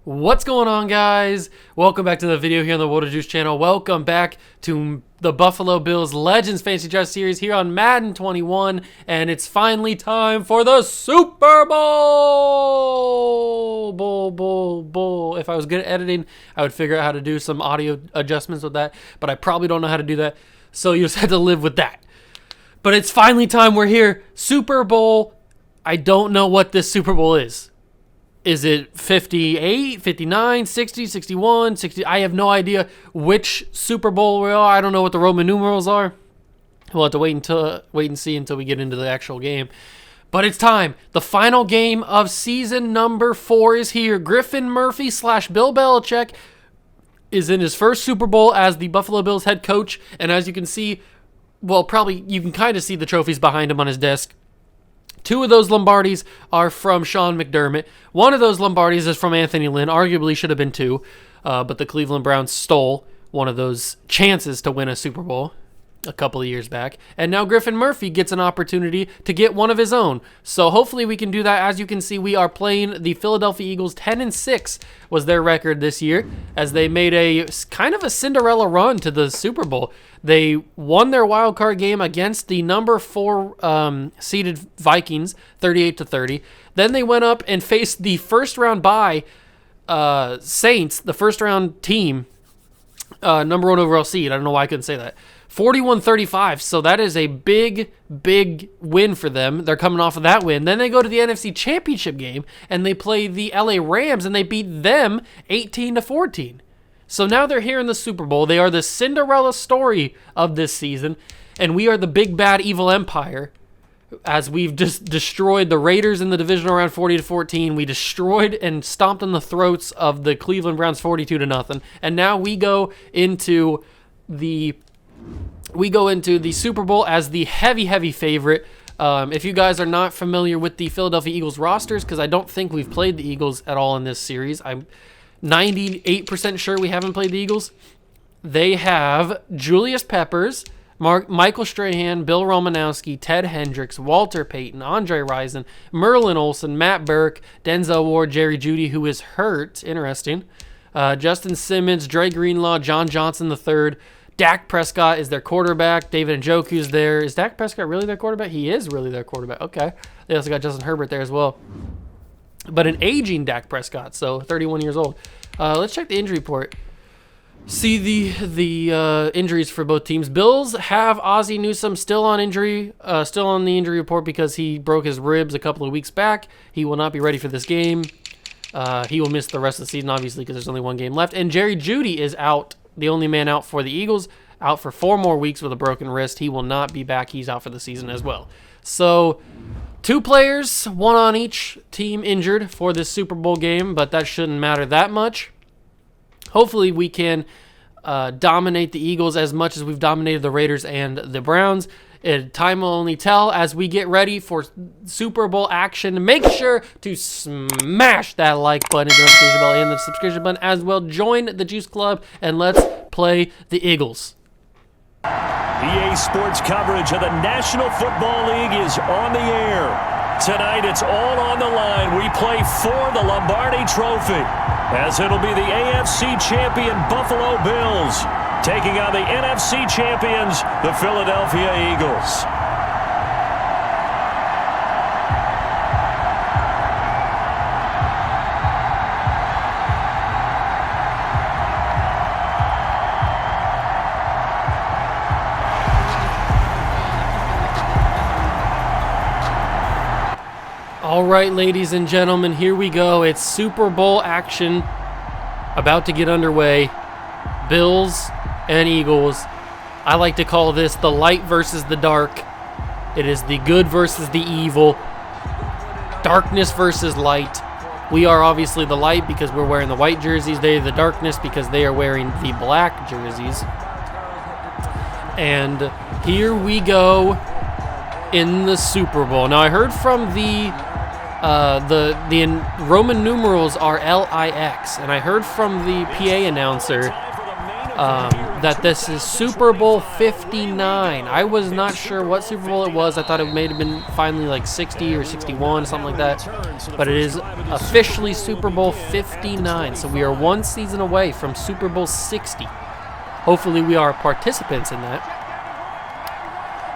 What's going on, guys? Welcome back to the video here on the Water Juice channel. Welcome back to the Buffalo Bills Legends Fantasy Draft Series here on Madden 21, and it's finally time for the Super Bowl. If I was good at editing, I would figure out how to do some audio adjustments with that, but I probably don't know how to do that, so you just have to live with that. But it's finally time. We're here. Super Bowl. I don't know what this Super Bowl is. Is it 58, 59, 60, 61, 60? I have no idea which Super Bowl we are. I don't know what the Roman numerals are. We'll have to wait and see until we get into the actual game. But it's time. The final game of season number 4 is here. Griffin Murphy / Bill Belichick is in his first Super Bowl as the Buffalo Bills head coach. And as you can see, well, probably you can kind of see the trophies behind him on his desk. 2 of those Lombardis are from Sean McDermott. One of those Lombardis is from Anthony Lynn. Arguably should have been 2, but the Cleveland Browns stole one of those chances to win a Super Bowl a couple of years back. And now Griffin Murphy gets an opportunity to get one of his own. So hopefully we can do that. As you can see, we are playing the Philadelphia Eagles. 10-6 was their record this year, as they made a kind of a Cinderella run to the Super Bowl. They won their wild card game against the number 4 seeded Vikings, 38-30. Then they went up and faced the first round bye Saints, the first round team, number 1 overall seed. I don't know why I couldn't say that. 41-35. So that is a big win for them. They're coming off of that win. Then they go to the NFC Championship game and they play the LA Rams and they beat them 18-14. So now they're here in the Super Bowl. They are the Cinderella story of this season, and we are the big bad evil empire, as we've just destroyed the Raiders in the divisional round 40-14. We destroyed and stomped on the throats of the Cleveland Browns 42-0. And now we go into the Super Bowl as the heavy favorite. If you guys are not familiar with the Philadelphia Eagles rosters, because I don't think we've played the Eagles at all in this series, I'm 98% sure we haven't played the Eagles. They have Julius Peppers, Michael Strahan, Bill Romanowski, Ted Hendricks, Walter Payton, Andre Rison, Merlin Olsen, Matt Burke, Denzel Ward, Jerry Jeudy, who is hurt. Interesting. Justin Simmons, Dre Greenlaw, John Johnson III. Dak Prescott is their quarterback. David Njoku's there. Is Dak Prescott really their quarterback? He is really their quarterback. Okay. They also got Justin Herbert there as well. But an aging Dak Prescott, so 31 years old. Let's check the injury report. See the injuries for both teams. Bills have Ozzie Newsome still on the injury report because he broke his ribs a couple of weeks back. He will not be ready for this game. He will miss the rest of the season, obviously, because there's only one game left. And Jerry Jeudy is out, the only man out for the Eagles, out for 4 more weeks with a broken wrist. He will not be back. He's out for the season as well. So 2 players, 1 on each team injured for this Super Bowl game, but that shouldn't matter that much. Hopefully we can dominate the Eagles as much as we've dominated the Raiders and the Browns. Time will only tell as we get ready for Super Bowl action. Make sure to smash that like button, the notification bell, and the subscription button as well. Join the Juice Club, and let's play the Eagles. EA Sports coverage of the National Football League is on the air. Tonight, it's all on the line. We play for the Lombardi Trophy, as it'll be the AFC champion Buffalo Bills taking on the NFC champions, the Philadelphia Eagles. All right, ladies and gentlemen, here we go. It's Super Bowl action about to get underway. Bills and Eagles. I like to call this the light versus the dark. It is the good versus the evil. Darkness versus light. We are obviously the light because we're wearing the white jerseys. They are the darkness because they are wearing the black jerseys. And here we go in the Super Bowl. Now, I heard from the Roman numerals are LIX, and I heard from the PA announcer that this is Super Bowl 59. I was not sure what Super Bowl it was. I thought it may have been finally like 60 or 61, something like that. But it is officially Super Bowl 59. So we are one season away from Super Bowl 60. Hopefully we are participants in that.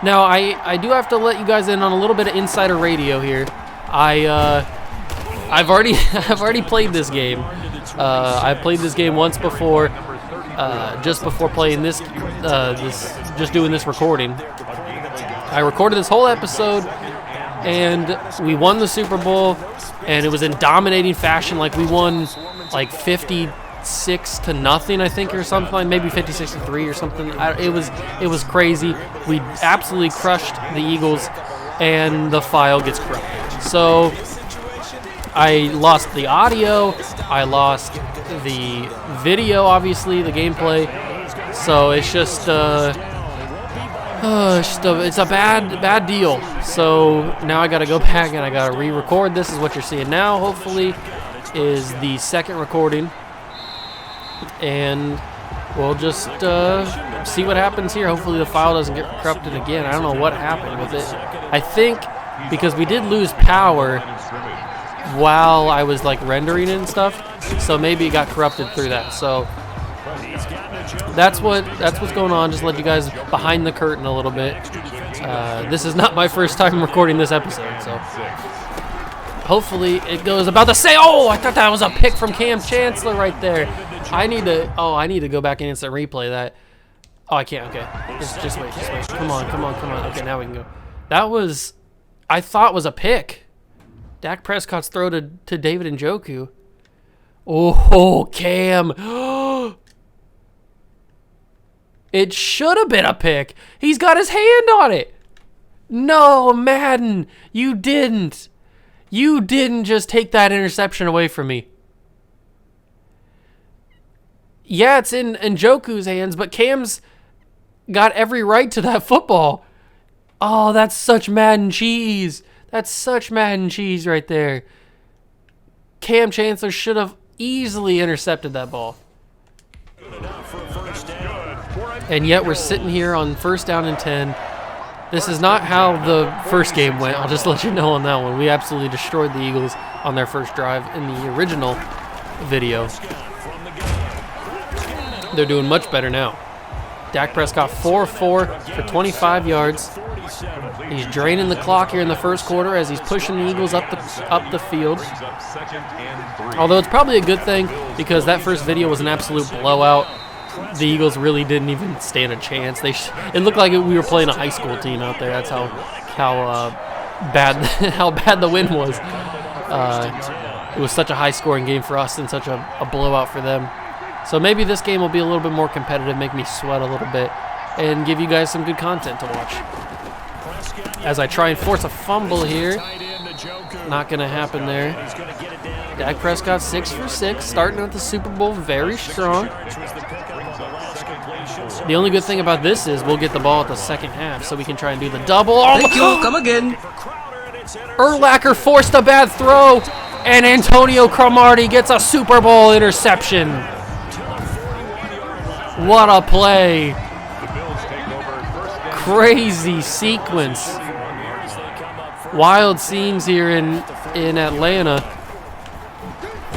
Now, I do have to let you guys in on a little bit of insider radio here. I've already played this game. I played this game once before, just before playing just doing this recording. I recorded this whole episode, and we won the Super Bowl, and it was in dominating fashion. Like, we won like 56-0, I think, or something, maybe 56-3 or something. It was crazy. We absolutely crushed the Eagles, and the file gets corrupted. So I lost the audio, I lost the video, obviously, the gameplay. So it's just it's a bad deal. So now I got to go back and I got to re-record. This is what you're seeing now, hopefully, is the second recording. And we'll just see what happens here. Hopefully the file doesn't get corrupted again. I don't know what happened with it. I think because we did lose power while I was like rendering it and stuff, so maybe it got corrupted through that. So that's what's going on. Just let you guys behind the curtain a little bit. This is not my first time recording this episode, so hopefully it goes about the same. Oh, I thought that was a pick from Cam Chancellor right there. I need to go back and instant replay that. Oh, I can't. Okay, just wait. Come on. Okay, now we can go. That was, I thought, was a pick. Dak Prescott's throw to David Njoku. Oh, Cam. It should have been a pick. He's got his hand on it. No, Madden, you didn't. You didn't just take that interception away from me. Yeah, it's in Njoku's hands, but Cam's got every right to that football. Oh, that's such Madden cheese. That's such Madden cheese right there. Cam Chancellor should have easily intercepted that ball. And yet we're sitting here on 1st down and 10. This is not how the first game went. I'll just let you know on that one. We absolutely destroyed the Eagles on their first drive in the original video. They're doing much better now. Dak Prescott 4-4 for 25 yards. He's draining the clock here in the first quarter as he's pushing the Eagles up the field. Although it's probably a good thing because that first video was an absolute blowout. The Eagles really didn't even stand a chance. It looked like we were playing a high school team out there. That's how bad the win was. It was such a high-scoring game for us and such a blowout for them. So maybe this game will be a little bit more competitive, make me sweat a little bit, and give you guys some good content to watch. As I try and force a fumble here. Not going to happen there. Dak Prescott 6 for 6, starting at the Super Bowl very strong. The only good thing about this is we'll get the ball at the second half, so we can try and do the double. Oh, thank you, come again. Urlacher forced a bad throw, and Antonio Cromartie gets a Super Bowl interception. What a play. Crazy sequence. Wild scenes here in Atlanta.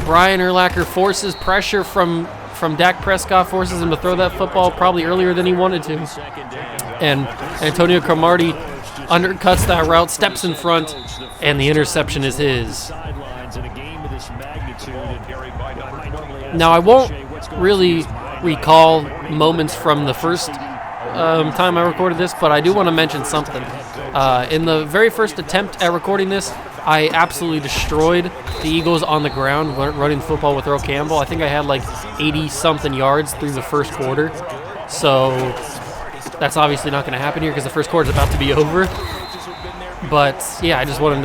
Brian Urlacher forces pressure from Dak Prescott, forces him to throw that football probably earlier than he wanted to. And Antonio Cromartie undercuts that route, steps in front, and the interception is his. Now, I won't really recall moments from the first time I recorded this, but I do want to mention something. In the very first attempt at recording this, I absolutely destroyed the Eagles on the ground running the football with Earl Campbell. I think I had like 80-something yards through the first quarter. So that's obviously not going to happen here because the first quarter is about to be over. But yeah, I just wanted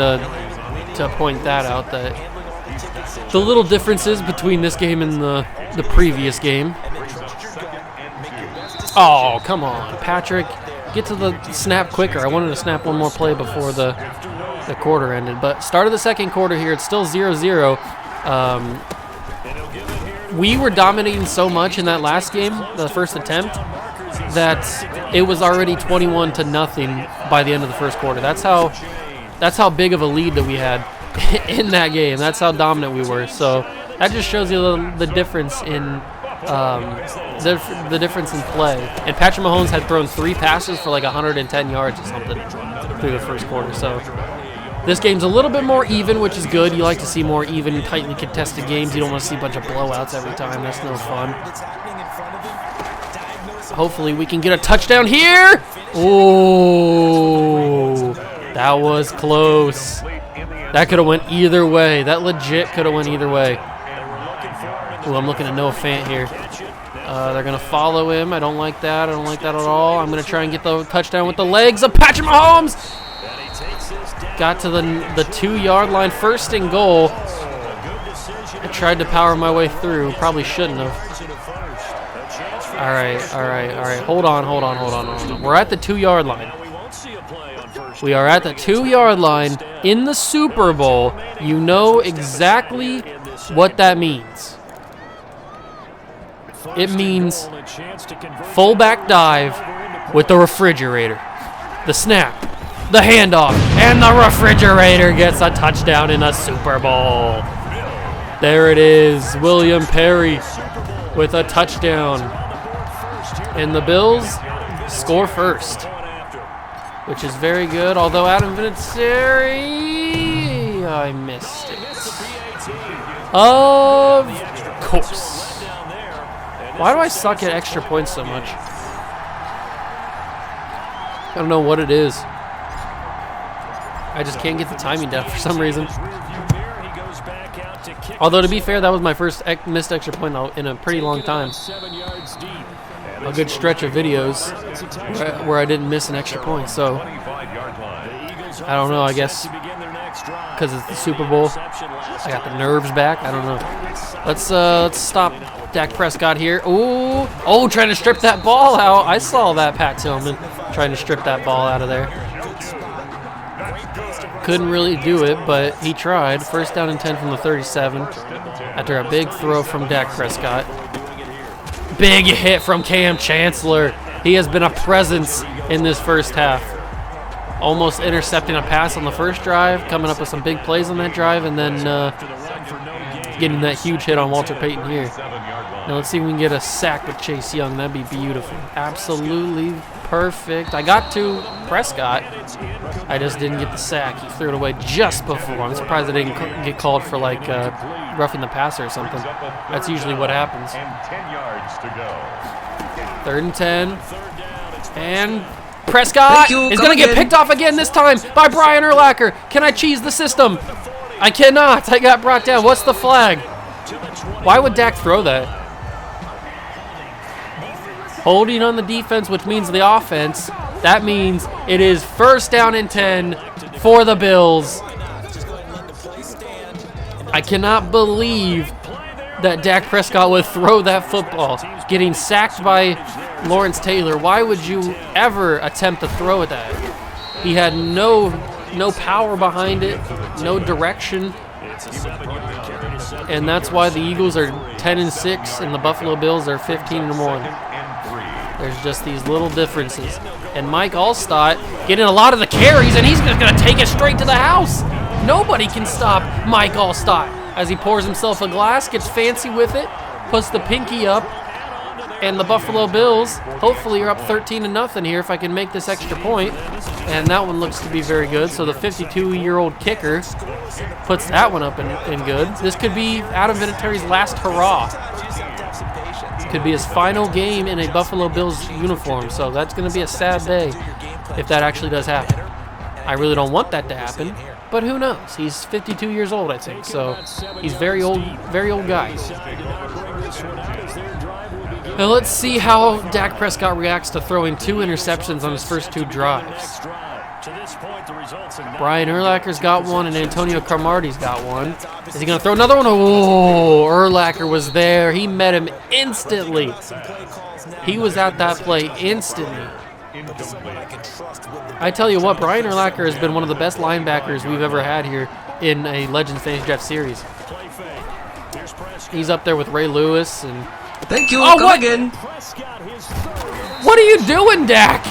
to point that out, that the little differences between this game and the previous game. Oh, come on, Patrick. Get to the snap quicker. I wanted to snap one more play before the quarter ended. But start of the second quarter here, it's still 0-0. We were dominating so much in that last game, the first attempt, that it was already 21-0 by the end of the first quarter. That's how big of a lead that we had in that game. That's how dominant we were. So that just shows you the difference in the difference in play. And Patrick Mahomes had thrown 3 passes for like 110 yards or something through the first quarter. So this game's a little bit more even, which is good. You like to see more even, tightly contested games. You don't want to see a bunch of blowouts every time. That's no fun. Hopefully we can get a touchdown here. Oh, that was close. That could have went either way. That legit could have went either way. Ooh, I'm looking at Noah Fant here. They're going to follow him. I don't like that. I don't like that at all. I'm going to try and get the touchdown with the legs of Patrick Mahomes. Got to the 2-yard line, 1st and goal. I tried to power my way through. Probably shouldn't have. All right. Hold on. We're at the 2-yard line. We are at the 2-yard line in the Super Bowl. You know exactly what that means. It means fullback dive with the refrigerator. The snap, the handoff, and the refrigerator gets a touchdown in a Super Bowl. There it is, William Perry with a touchdown. And the Bills score first, which is very good, although Adam Vinatieri, I missed it. Of course. Why do I suck at extra points so much? I don't know what it is. I just can't get the timing down for some reason. Although, to be fair, that was my first missed extra point in a pretty long time. A good stretch of videos where I didn't miss an extra point. So, I don't know, I guess because it's the Super Bowl, I got the nerves back. I don't know. Let's stop Dak Prescott here. Oh, trying to strip that ball out. I saw that, Pat Tillman, trying to strip that ball out of there. Couldn't really do it, but he tried. 1st down and 10 from the 37 after a big throw from Dak Prescott. Big hit from Cam Chancellor. He has been a presence in this first half. Almost intercepting a pass on the first drive, coming up with some big plays on that drive, and then getting that huge hit on Walter Payton here. Now let's see if we can get a sack with Chase Young. That'd be beautiful. Absolutely perfect. I got to Prescott. I just didn't get the sack. He threw it away just before. I'm surprised I didn't get called for like roughing the passer or something. That's usually what happens. 3rd and 10. And Prescott is going to get picked off again this time by Brian Urlacher. Can I cheese the system? I cannot. I got brought down. What's the flag? Why would Dak throw that? Holding on the defense, which means the offense. That means it is 1st down and 10 for the Bills. I cannot believe that Dak Prescott would throw that football. Getting sacked by Lawrence Taylor. Why would you ever attempt to throw at that? He had no power behind it, no direction. And that's why the Eagles are 10-6 and the Buffalo Bills are 15-1. There's just these little differences. And Mike Allstott getting a lot of the carries, and he's just going to take it straight to the house. Nobody can stop Mike Allstott as he pours himself a glass, gets fancy with it, puts the pinky up, and the Buffalo Bills hopefully are up 13-0 here if I can make this extra point. And that one looks to be very good. So the 52-year-old kicker puts that one up in good. This could be Adam Vinatieri's last hurrah. Could be his final game in a Buffalo Bills uniform. So that's going to be a sad day if that actually does happen. I really don't want that to happen, but who knows? He's 52 years old, I think. So he's very old guy. Now let's see how Dak Prescott reacts to throwing 2 interceptions on his first 2 drives. Brian Urlacher's got one, and Antonio Cromartie's got one. Is he going to throw another one? Oh, Urlacher was there. He met him instantly. He was at that play instantly. I tell you what, Brian Urlacher has been one of the best linebackers we've ever had here in a Legends Fantasy Draft series. He's up there with Ray Lewis and... Thank you. Oh, Come what? again. What are you doing, Dak?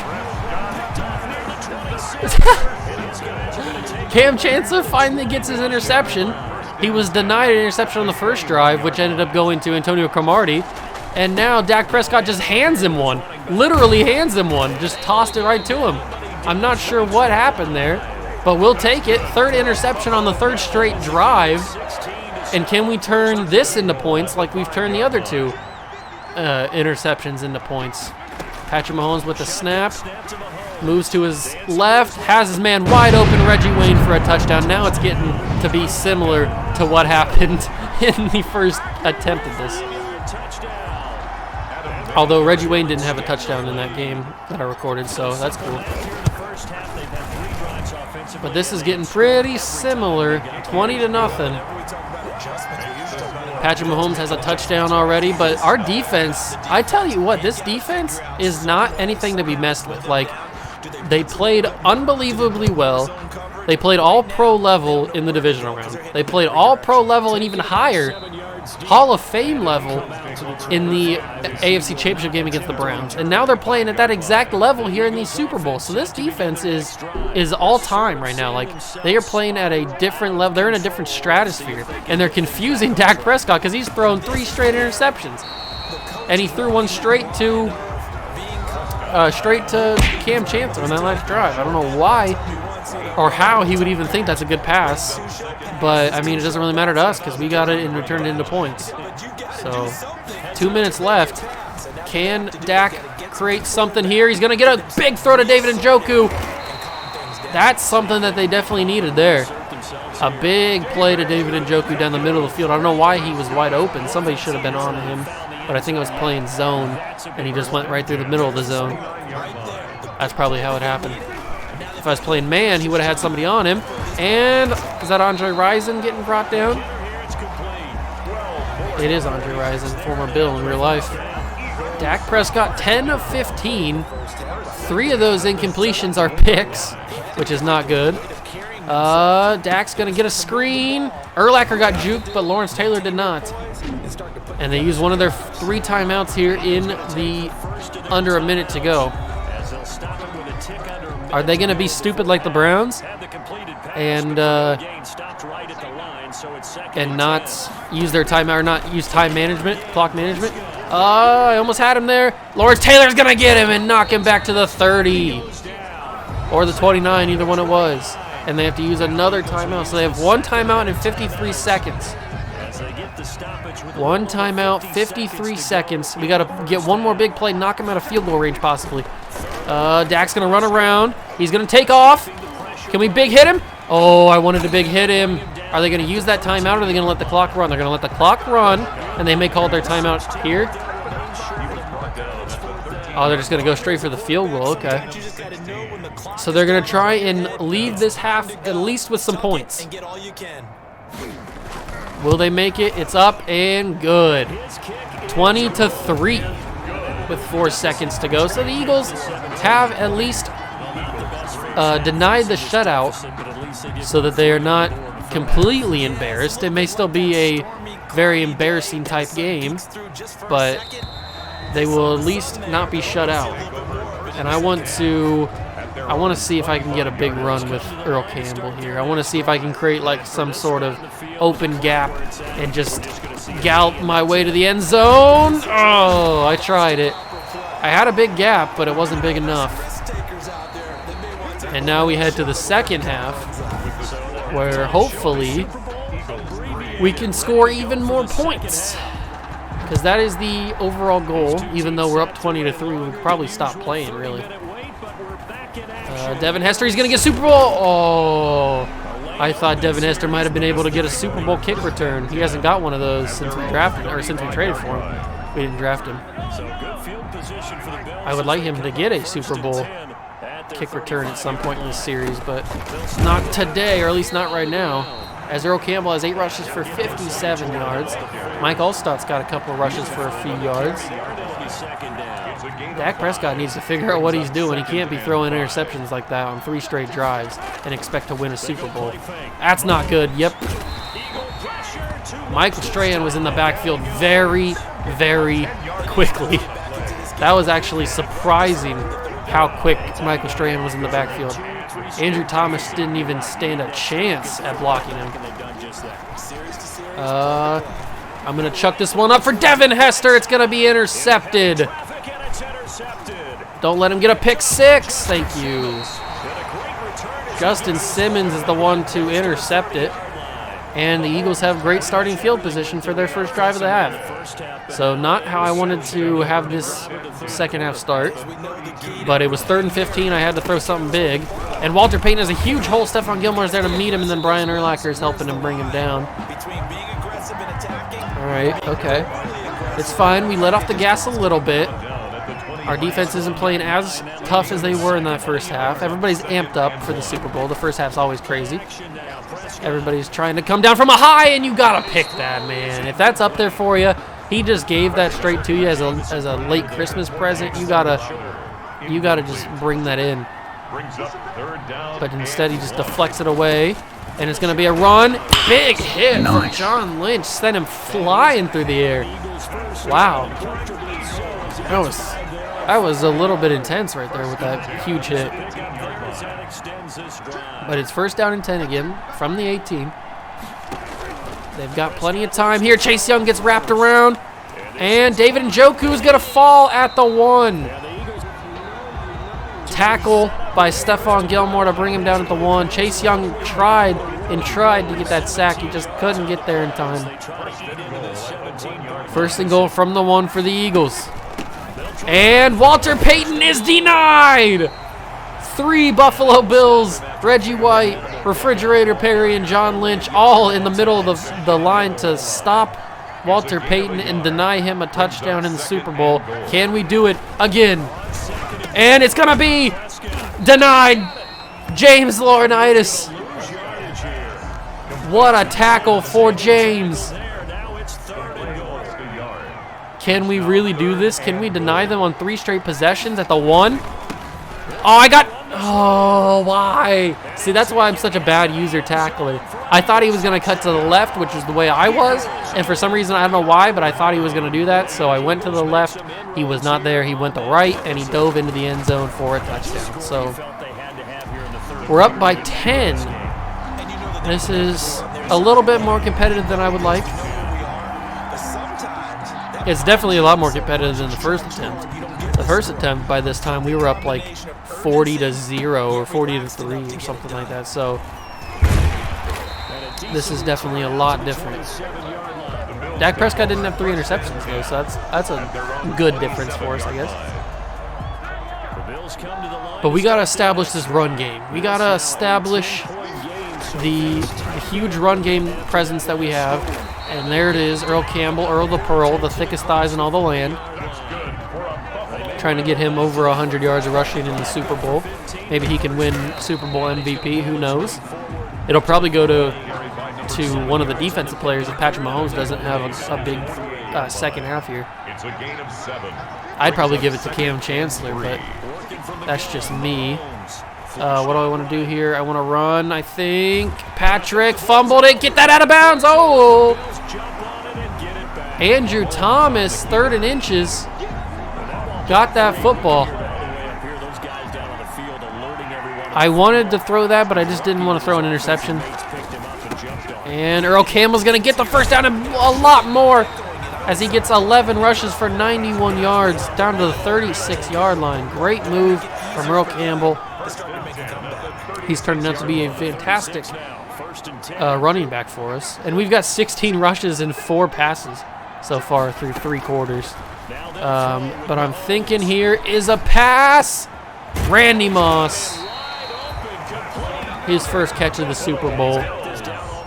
Cam Chancellor finally gets his interception. He was denied an interception on the first drive, which ended up going to Antonio Cromartie. And now Dak Prescott just hands him one. Literally hands him one. Just tossed it right to him. I'm not sure what happened there, but we'll take it. Third interception on the third straight drive. And can we turn this into points like we've turned the other two interceptions into points? Patrick Mahomes with the snap. Moves to his left, has his man wide open, Reggie Wayne for a touchdown. Now it's getting to be similar to what happened in the first attempt at this. Although Reggie Wayne didn't have a touchdown in that game that I recorded, so that's cool. But this is getting pretty similar, 20-0. Patrick Mahomes has a touchdown already, but our defense, I tell you what, this defense is not anything to be messed with. Like, they played unbelievably well. They played all pro level in the divisional round. They played all pro level and even higher, Hall of Fame level in the AFC Championship game against the Browns. And now they're playing at that exact level here in the Super Bowl. So this defense is all time right now. Like, they are playing at a different level. They're in a different stratosphere. And they're confusing Dak Prescott because he's thrown 3 straight interceptions. And he threw one straight to Cam Chancellor on that last drive. I don't know why or how he would even think that's a good pass. But, I mean, it doesn't really matter to us because we got it and returned it into points. So, 2 minutes left. Can Dak create something here? He's going to get a big throw to David Njoku. That's something that they definitely needed there. A big play to David Njoku down the middle of the field. I don't know why he was wide open. Somebody should have been on him. But I think it was playing zone, and he just went right through the middle of the zone. That's probably how it happened. If I was playing man, he would have had somebody on him. And is that Andre Rison getting brought down? It is Andre Rison, former Bill in real life. Dak Prescott, 10 of 15. 3 of those incompletions are picks, which is not good. Dak's going to get a screen. Urlacher got juked, but Lawrence Taylor did not. And they use one of their 3 timeouts here in the under a minute to go. Are they going to be stupid like the Browns and not use their timeout or not use time management, clock management? I almost had him there. Lawrence Taylor's going to get him and knock him back to the 30 or the 29, either one it was. And they have to use another timeout. So they have 1 timeout in 53 seconds. 1 timeout, 53 seconds. We got to get one more big play, knock him out of field goal range possibly. Dak's going to run around. He's going to take off. Can we big hit him? Oh, I wanted to big hit him. Are they going to use that timeout or are they going to let the clock run? They're going to let the clock run, and they may call their timeout here. Oh, they're just going to go straight for the field goal. Okay. So they're going to try and leave this half at least with some points. Will they make it? It's up and good. 20-3 with 4 seconds to go. So the Eagles have at least denied the shutout so that they are not completely embarrassed. It may still be a very embarrassing type game, but they will at least not be shut out. And I want to see if I can get a big run with Earl Campbell here. I want to see if I can create like some sort of open gap and just gallop my way to the end zone. Oh, I tried it. I had a big gap, but it wasn't big enough. And now we head to the second half, where hopefully we can score even more points. Because that is the overall goal. Even though we're up 20-3, we'll probably stop playing, really. Devin Hester, he's going to get Super Bowl. Oh, I thought Devin Hester might have been able to get a Super Bowl kick return. He hasn't got one of those since we drafted, or since we traded for him. We didn't draft him. I would like him to get a Super Bowl kick return at some point in this series, but not today, or at least not right now. As Earl Campbell has 8 rushes for 57 yards. Mike Allstott's got a couple of rushes for a few yards. Dak Prescott needs to figure out what he's doing. He can't be throwing interceptions like that on 3 straight drives and expect to win a Super Bowl. That's not good. Yep. Michael Strahan was in the backfield very, very quickly. That was actually surprising how quick Michael Strahan was in the backfield. Andrew Thomas didn't even stand a chance at blocking him. I'm going to chuck this one up for Devin Hester. It's going to be intercepted. Don't let him get a pick six. Thank you. Justin Simmons is the one to intercept it. And the Eagles have great starting field position for their first drive of the half. So not how I wanted to have this second half start. But it was 3rd and 15. I had to throw something big. And Walter Payton has a huge hole. Stephon Gilmore's there to meet him. And then Brian Urlacher is helping him bring him down. All right, okay. It's fine. We let off the gas a little bit. Our defense isn't playing as tough as they were in that first half. Everybody's amped up for the Super Bowl. The first half's always crazy. Everybody's trying to come down from a high, and you gotta pick that, man. If that's up there for you, he just gave that straight to you as a late Christmas present. You gotta just bring that in. But instead, he just deflects it away, and it's gonna be a run. Big hit from John Lynch. Sent him flying through the air. Wow. That was a little bit intense right there with that huge hit. But it's 1st down and 10 again from the 18. They've got plenty of time here. Chase Young gets wrapped around. And David Njoku is going to fall at the 1. Tackle by Stephon Gilmore to bring him down at the 1. Chase Young tried to get that sack. He just couldn't get there in time. 1st and goal from the 1 for the Eagles. And Walter Payton is denied. 3 Buffalo Bills, Reggie White, Refrigerator Perry, and John Lynch all in the middle of the line to stop Walter Payton and deny him a touchdown in the Super Bowl. Can we do it again? And it's going to be denied. James Laurinaitis. What a tackle for James. Can we really do this? Can we deny them on 3 straight possessions at the 1? Oh, why? See, that's why I'm such a bad user tackler. I thought he was going to cut to the left, which is the way I was. And for some reason, I don't know why, but I thought he was going to do that. So I went to the left. He was not there. He went the right, and he dove into the end zone for a touchdown. So we're up by 10. This is a little bit more competitive than I would like. It's definitely a lot more competitive than the first attempt. The first attempt, by this time, we were up like 40-0 or 40-3 or something like that. So this is definitely a lot different. Dak Prescott didn't have 3 interceptions though, so that's a good difference for us, I guess. But we gotta establish this run game. We gotta establish the huge run game presence that we have. And there it is, Earl Campbell, Earl the Pearl, the thickest thighs in all the land. Trying to get him over 100 yards of rushing in the Super Bowl. Maybe he can win Super Bowl MVP, who knows? It'll probably go to one of the defensive players if Patrick Mahomes doesn't have a big second half here. I'd probably give it to Cam Chancellor, but that's just me. What do I want to do here? I want to run, I think. Patrick fumbled it. Get that out of bounds. Oh! Andrew Thomas, 3rd and inches. Got that football. I wanted to throw that, but I just didn't want to throw an interception. And Earl Campbell's going to get the first down and a lot more as he gets 11 rushes for 91 yards down to the 36-yard line. Great move from Earl Campbell. He's turning out to be a fantastic running back for us. And we've got 16 rushes and 4 passes so far through 3 quarters. But I'm thinking here is a pass. Randy Moss. His first catch of the Super Bowl.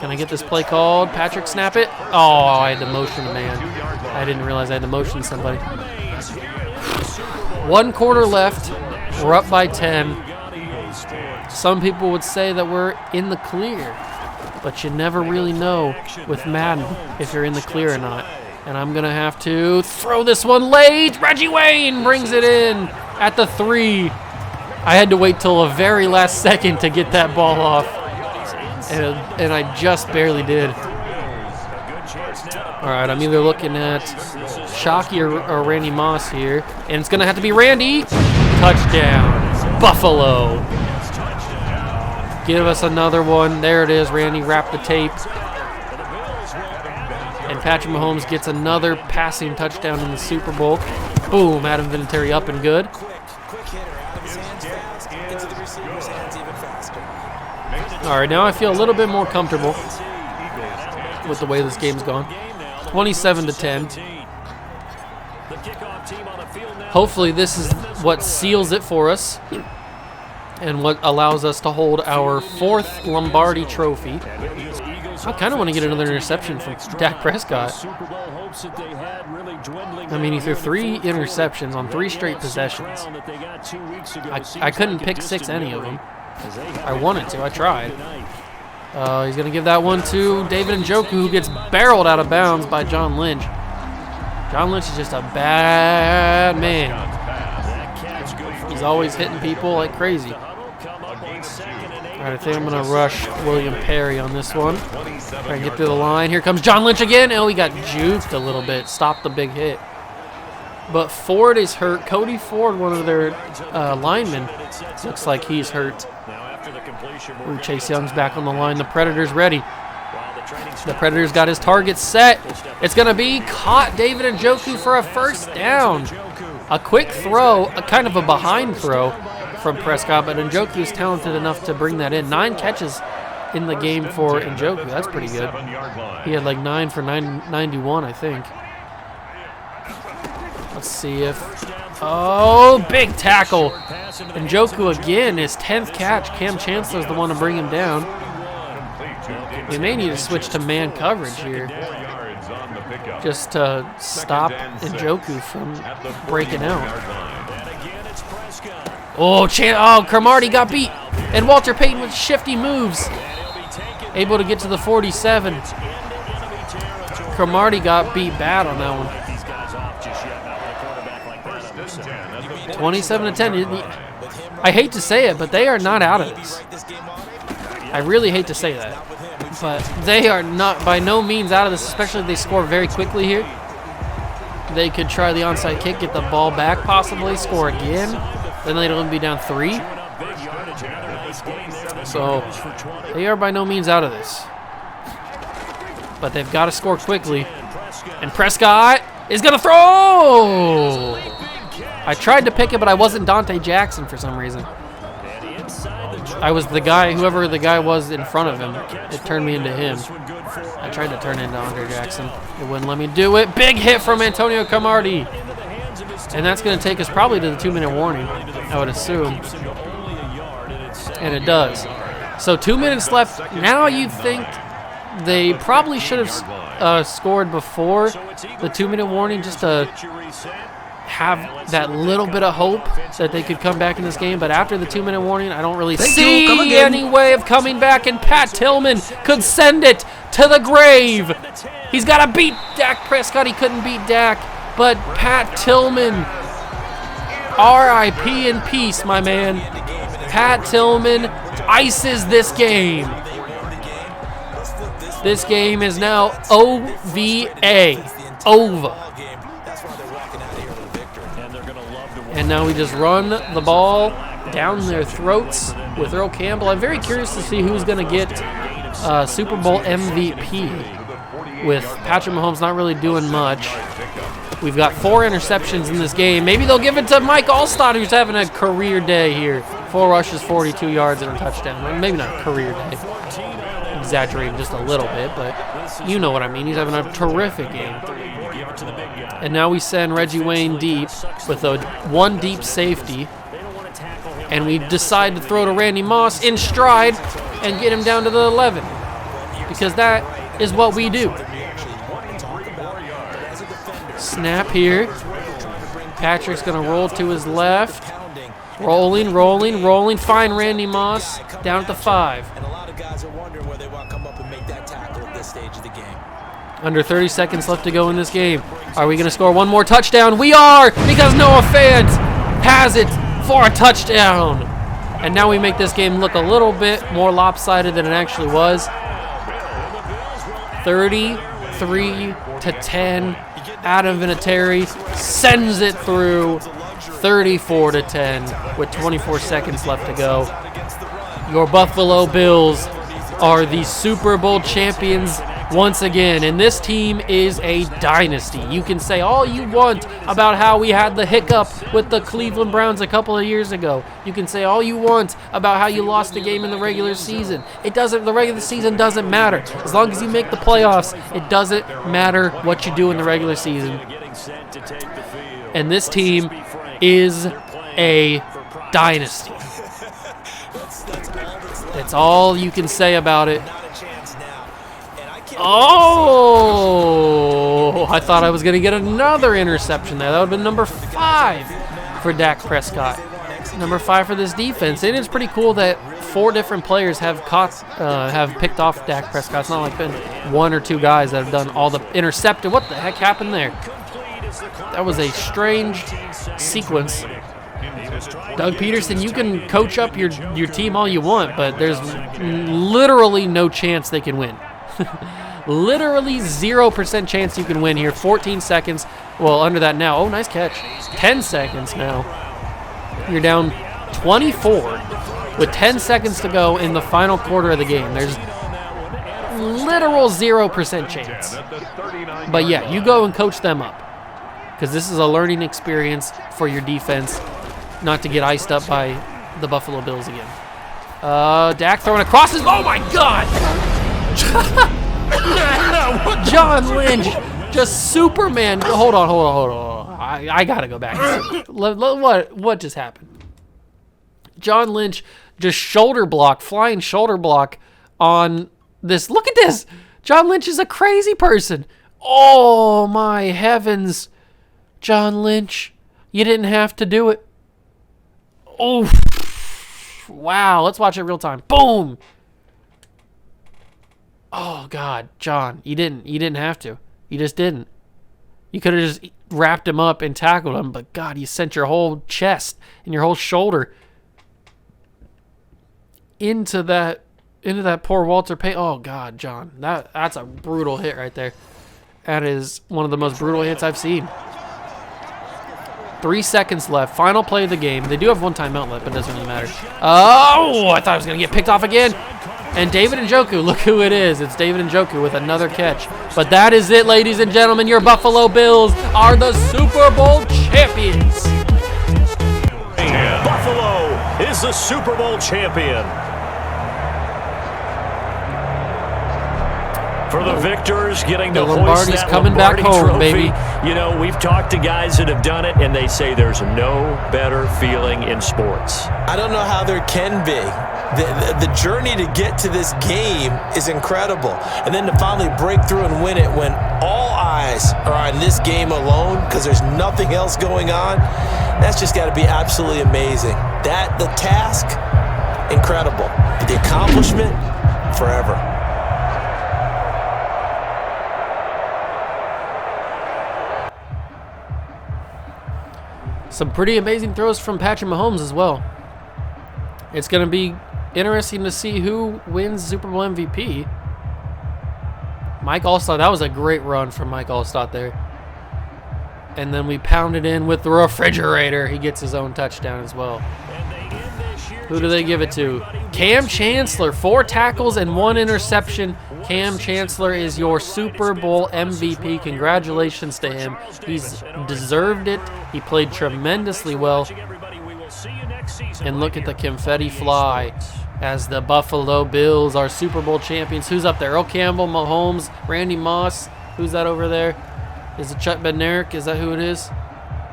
Can I get this play called? Patrick, snap it. Oh, I had to motion a man. I didn't realize I had to motion somebody. 1 quarter left. We're up by 10. Some people would say that we're in the clear, but you never really know with Madden if you're in the clear or not. And I'm going to have to throw this one late. Reggie Wayne brings it in at the 3. I had to wait till the very last second to get that ball off, and I just barely did. All right, I'm either looking at Shockey or Randy Moss here, and it's going to have to be Randy. Touchdown, Buffalo. Give us another one. There it is, Randy. Wrap the tape. And Patrick Mahomes gets another passing touchdown in the Super Bowl. Boom, Adam Vinatieri up and good. All right, now I feel a little bit more comfortable with the way this game's gone. 27-10. Hopefully this is what seals it for us and what allows us to hold our 4th Lombardi trophy. I kind of want to get another interception from Dak Prescott. I mean, he threw 3 interceptions on 3 straight possessions. I couldn't pick 6 any of them. I wanted to. I tried. He's going to give that one to David Njoku, who gets barreled out of bounds by John Lynch. John Lynch is just a bad man. He's always hitting people like crazy. All right, I think I'm going to rush William Perry on this one. Try and get through the line. Here comes John Lynch again. Oh, he got juked a little bit. Stopped the big hit. But Ford is hurt. Cody Ford, one of their linemen, looks like he's hurt. Ooh, Chase Young's back on the line. The Predator's ready. The Predator's got his target set. It's going to be caught. David Njoku for a first down. A quick throw, a kind of a behind throw from Prescott, but Njoku's talented enough to bring that in. 9 catches in the game for Njoku. That's pretty good. He had like 9 for 91, I think. Let's see if... Oh, big tackle. Njoku again, his 10th catch. Cam Chancellor's the one to bring him down. We may need to switch to man coverage here, just to stop Njoku from breaking out. Oh, Cromartie got beat. And Walter Payton with shifty moves. Able to get to the 47. Cromartie got beat bad on that one. 27-10. I hate to say it, but they are not out of this. I really hate to say that. But they are not by no means out of this, especially if they score very quickly here. They could try the onside kick, get the ball back possibly, score again. Then they'd only be down 3. So they are by no means out of this. But they've got to score quickly. And Prescott is going to throw! I tried to pick it, but I wasn't Dante Jackson for some reason. I was the guy, whoever the guy was in front of him. It turned me into him. I tried to turn into Andre Jackson. It wouldn't let me do it. Big hit from Antonio Cromartie. And that's going to take us probably to the 2-minute warning, I would assume. And it does. So 2 minutes left. Now you think they probably should have scored before the 2-minute warning, just to have that little bit of hope that they could come back in this game. But after the 2-minute warning, I don't really see any way of coming back, and Pat Tillman could send it to the grave. He's got to beat Dak Prescott. He couldn't beat Dak, but Pat Tillman, R.I.P. in peace, my man. Pat Tillman ices this game. This game is now OVA. OVA. And now we just run the ball down their throats with Earl Campbell. I'm very curious to see who's going to get Super Bowl MVP, with Patrick Mahomes not really doing much. We've got 4 interceptions in this game. Maybe they'll give it to Mike Allstott, who's having a career day here. 4 rushes, 42 yards, and a touchdown. Well, maybe not a career day. Exaggerating just a little bit, but you know what I mean. He's having a terrific game. And now we send Reggie Wayne deep with a 1 deep safety. And we decide to throw to Randy Moss in stride and get him down to the 11. Because that is what we do. Snap here. Patrick's going to roll to his left. Rolling, rolling, rolling. Find Randy Moss down at the 5. And a lot of guys are wondering where they want to come up and make that tackle at this stage of the game. Under 30 seconds left to go in this game. Are we going to score one more touchdown? We are, because Noah Fant has it for a touchdown. And now we make this game look a little bit more lopsided than it actually was. 33 to 10. Adam Vinatieri sends it through 34 to 10 with 24 seconds left to go. Your Buffalo Bills are the Super Bowl champions once again, and this team is a dynasty. You can say all you want about how we had the hiccup with the Cleveland Browns a couple of years ago. You can say all you want about how you lost the game in the regular season. The regular season doesn't matter. As long as you make the playoffs, it doesn't matter what you do in the regular season. And this team is a dynasty. That's all you can say about it. Oh, I thought I was going to get another interception there. That would have been number 5 for Dak Prescott. Number 5 for this defense. And it's pretty cool that 4 different players have picked off Dak Prescott. It's not like been 1 or 2 guys that have done all the intercepted. What the heck happened there? That was a strange sequence. Doug Peterson, you can coach up your team all you want, but there's literally no chance they can win. Literally 0% chance you can win here. 14 seconds. Well, under that now. Oh, nice catch. 10 seconds now. You're down 24 with 10 seconds to go in the final quarter of the game. There's literal 0% chance. But yeah, you go and coach them up, because this is a learning experience for your defense, not to get iced up by the Buffalo Bills again. Dak throwing across his... Oh, my God! John Lynch, just Superman. Hold on. I got to go back. What just happened? John Lynch just flying shoulder block on this. Look at this. John Lynch is a crazy person. Oh, my heavens. John Lynch, you didn't have to do it. Oh, wow. Let's watch it real time. Boom. Oh, God, John, you didn't have to. You just didn't. You could have just wrapped him up and tackled him, but God, you sent your whole chest and your whole shoulder into that poor Walter Payton. Oh, God, John, that's a brutal hit right there. That is one of the most brutal hits I've seen. 3 seconds left. Final play of the game. They do have 1 timeout left, but it doesn't really matter. Oh, I thought I was going to get picked off again. And David Njoku, look who it is. It's David Njoku with another catch. But that is it, ladies and gentlemen. Your Buffalo Bills are the Super Bowl champions. Buffalo is the Super Bowl champion. For the victors, getting to hoist that coming Lombardi back home, trophy. baby. You know, we've talked to guys that have done it, and they say there's no better feeling in sports. I don't know how there can be. The journey to get to this game is incredible. And then to finally break through and win it when all eyes are on this game alone because there's nothing else going on, that's just got to be absolutely amazing. The task, incredible. The accomplishment, forever. Some pretty amazing throws from Patrick Mahomes as well. It's going to be interesting to see who wins Super Bowl MVP. Mike Allstott, that was a great run from Mike Allstott there. And then we pounded in with the refrigerator. He gets his own touchdown as well. Who do they give it to? Cam Chancellor, 4 tackles and 1 interception. Cam Chancellor is your Super Bowl MVP. Congratulations to him. He's deserved it. He played tremendously well. And look at the confetti fly as the Buffalo Bills are Super Bowl champions. Who's up there? Earl Campbell, Mahomes, Randy Moss. Who's that over there? Is it Chuck Bednarik? Is that who it is?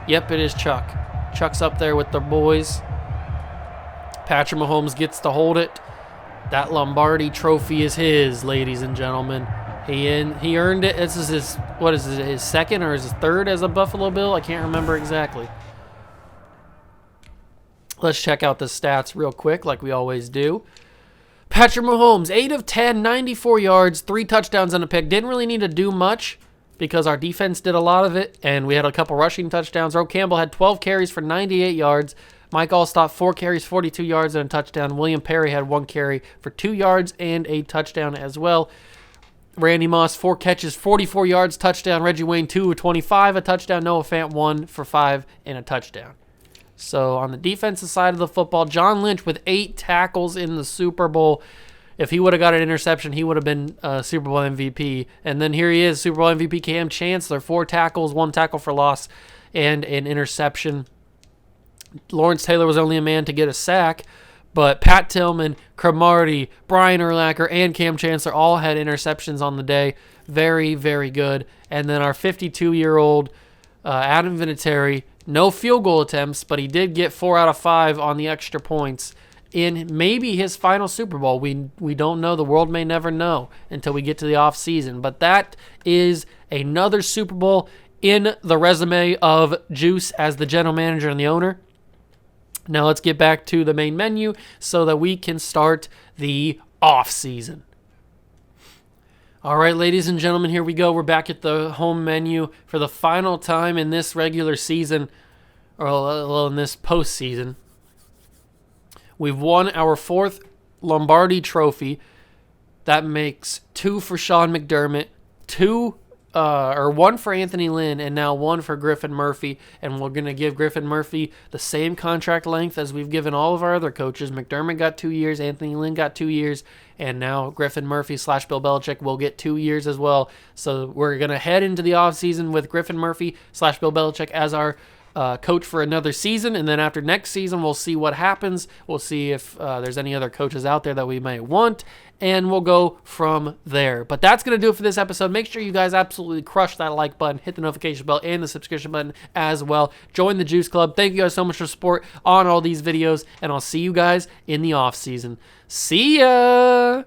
Yep, it is Chuck. Chuck's up there with the boys. Patrick Mahomes gets to hold it. That Lombardi trophy is his, ladies and gentlemen. He earned it. This is his second or his third as a Buffalo Bill? I can't remember exactly. Let's check out the stats real quick like we always do. Patrick Mahomes, 8 of 10, 94 yards, 3 touchdowns and a pick. Didn't really need to do much because our defense did a lot of it, and we had a couple rushing touchdowns. Earl Campbell had 12 carries for 98 yards. Mike Allstott, 4 carries, 42 yards and a touchdown. William Perry had 1 carry for 2 yards and a touchdown as well. Randy Moss, 4 catches, 44 yards, touchdown. Reggie Wayne, 2 of 25, a touchdown. Noah Fant, 1 for 5 and a touchdown. So on the defensive side of the football, John Lynch with 8 tackles in the Super Bowl. If he would have got an interception, he would have been Super Bowl MVP. And then here he is, Super Bowl MVP Cam Chancellor, 4 tackles, 1 tackle for loss, and an interception. Lawrence Taylor was only a man to get a sack, but Pat Tillman, Cromartie, Brian Urlacher, and Cam Chancellor all had interceptions on the day. Very, very good. And then our 52-year-old Adam Vinatieri, no field goal attempts, but he did get 4 out of 5 on the extra points in maybe his final Super Bowl. We don't know. The world may never know until we get to the offseason. But that is another Super Bowl in the resume of Juice as the general manager and the owner. Now let's get back to the main menu so that we can start the offseason. All right, ladies and gentlemen, here we go. We're back at the home menu for the final time in this regular season, or in this postseason. We've won our 4th Lombardi trophy. That makes 2 for Sean McDermott, 1 for Anthony Lynn, and now 1 for Griffin Murphy. And we're going to give Griffin Murphy the same contract length as we've given all of our other coaches. McDermott got 2 years, Anthony Lynn got 2 years, and now Griffin Murphy / Bill Belichick will get 2 years as well. So we're going to head into the offseason with Griffin Murphy / Bill Belichick as our coach for another season, and then after next season we'll see what happens. We'll see if there's any other coaches out there that we might want, and we'll go from there. But that's going to do it for this episode. Make sure you guys absolutely crush that like button, hit the notification bell, and the subscription button as well. Join the Juice Club. Thank you guys so much for support on all these videos, and I'll see you guys in the off season. See ya!